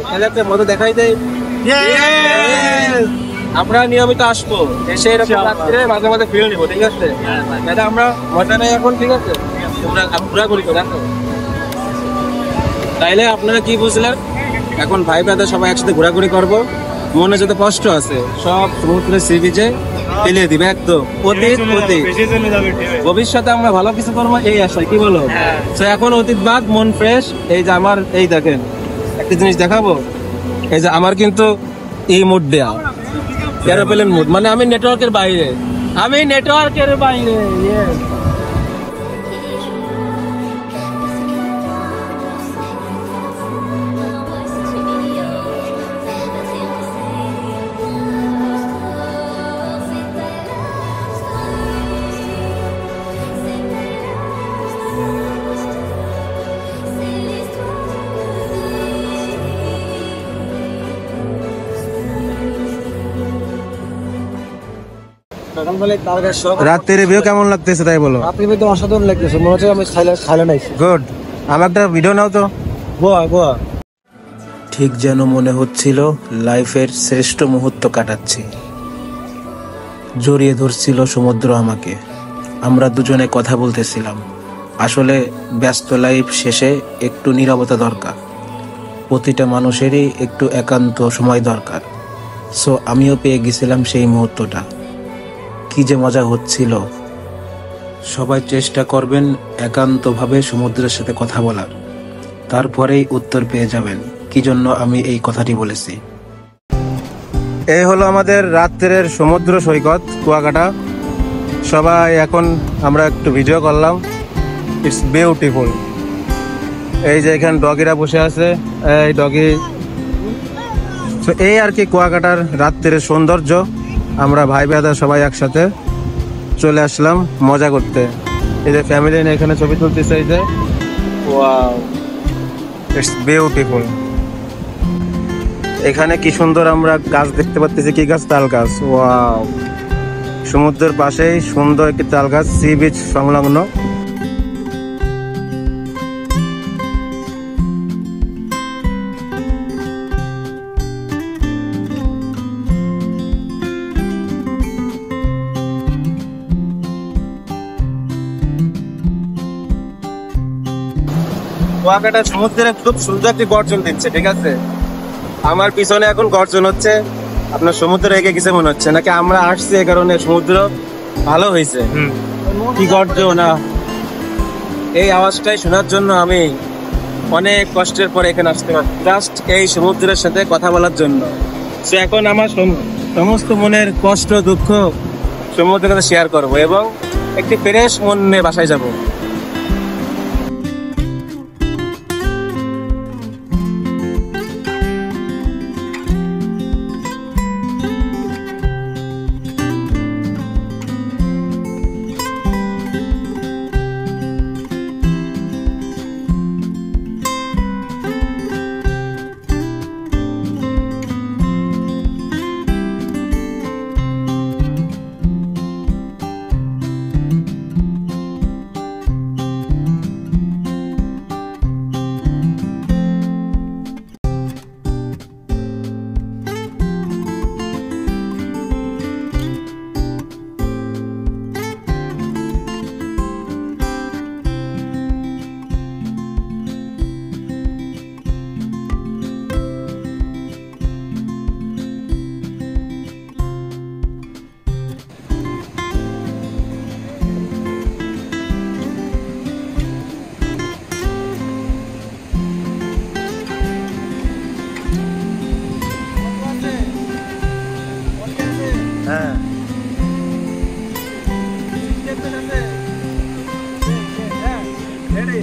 তাহলে একটা মজা দেখাই দেয়। আমরা নিয়মিত আসবো, এসে এরকম রাত্রে মাঝে মাঝে ফিরে নিবো, ঠিক আছে? তাহলে আমরা মজা নেই এখন, ঠিক আছে? তোমরা ঘোরাঘুরি করো দেখো। তাইলে আপনারা কি বুঝলেন? এখন ভাই ব্রাদার সবাই একসাথে ঘোরাঘুরি করবো। মনে যত কষ্ট আছে সব সমুদ্রের সি বিচে ফেলে দিবে একদম। অতীত ভবিষ্যতে আমরা ভালো কিছু করবো এই আশায়, কি বলো? তো এখন অতীত বাদ, মন ফ্রেশ। এই যে আমার, এই দেখেন একটা জিনিস দেখাবো, এই যে আমার কিন্তু এই মুড দেয়া এরোপ্লেন মুড, মানে আমি নেটওয়ার্কের বাইরে, আমি নেটওয়ার্কের বাইরে। রাতের ভিউ কেমন লাগতেছে তাই বলো? রাতের ভিউ তো অসাধারণ লাগতেছে, মনে হচ্ছে আমি থাইল্যান্ড আইছি। গুড, আমার একটা ভিডিও নাও তো। গোয়া গোয়া। ঠিক যেন মনে হচ্ছিল লাইফের শ্রেষ্ঠ মুহূর্ত কাটাচ্ছি। জড়িয়ে ধরছিল সমুদ্র আমাকে, আমরা দুজনে কথা বলতেছিলাম। আসলে ব্যস্ত লাইফ শেষে একটু নীরবতা দরকার, প্রতিটা মানুষেরই একটু একান্ত সময় দরকার। সো আমিও পেয়ে গেছিলাম সেই মুহূর্তটা। কি যে মজা হচ্ছিল। সবাই চেষ্টা করবেন একান্তভাবে সমুদ্রের সাথে কথা বলার, তারপরেই উত্তর পেয়ে যাবেন কি জন্য আমি এই কথাটি বলেছি। এই হলো আমাদের রাত্রের সমুদ্র সৈকত কুয়াকাটা। সবাই এখন আমরা একটু ভিডিও করলাম। It's beautiful. এই যে এখানে ডগিরা বসে আছে, এই ডগি। তো এই আর কি কুয়াকাটার রাত্রের সৌন্দর্য। আমরা ভাই ব্রাদার সবাই একসাথে চলে আসলাম মজা করতে। এই যে ফ্যামিলি নিয়ে এখানে ছবি তুলতেছে। এই যে ওয়াও, ইটস বিউটিফুল। এখানে কি সুন্দর আমরা গাছ দেখতে পাচ্ছি। কি গাছ? তাল গাছ। ওয়াও, সমুদ্রের পাশেই সুন্দর একটি তাল গাছ, সি বিচ সংলগ্ন। কুয়াকাটা সমুদ্রে খুব সুন্দর একটি গর্জন দিচ্ছে, ঠিক আছে? আমার পিছনে এখন গর্জন হচ্ছে। আপনার সমুদ্র এগিয়ে গেছে মনে হচ্ছে, নাকি আমরা আসছি এই কারণে সমুদ্র ভালো হয়েছে? কি গর্জন না, এই আওয়াজটাই শোনার জন্য আমি অনেক কষ্টের পরে এখানে আসতে পারি, জাস্ট এই সমুদ্রের সাথে কথা বলার জন্য। সো এখন আমার সমস্ত মনের কষ্ট দুঃখ সমুদ্রের সাথে শেয়ার করবো এবং একটি ফ্রেশ মন নিয়ে বাসায় যাবো। হ্যাঁ, রেডি।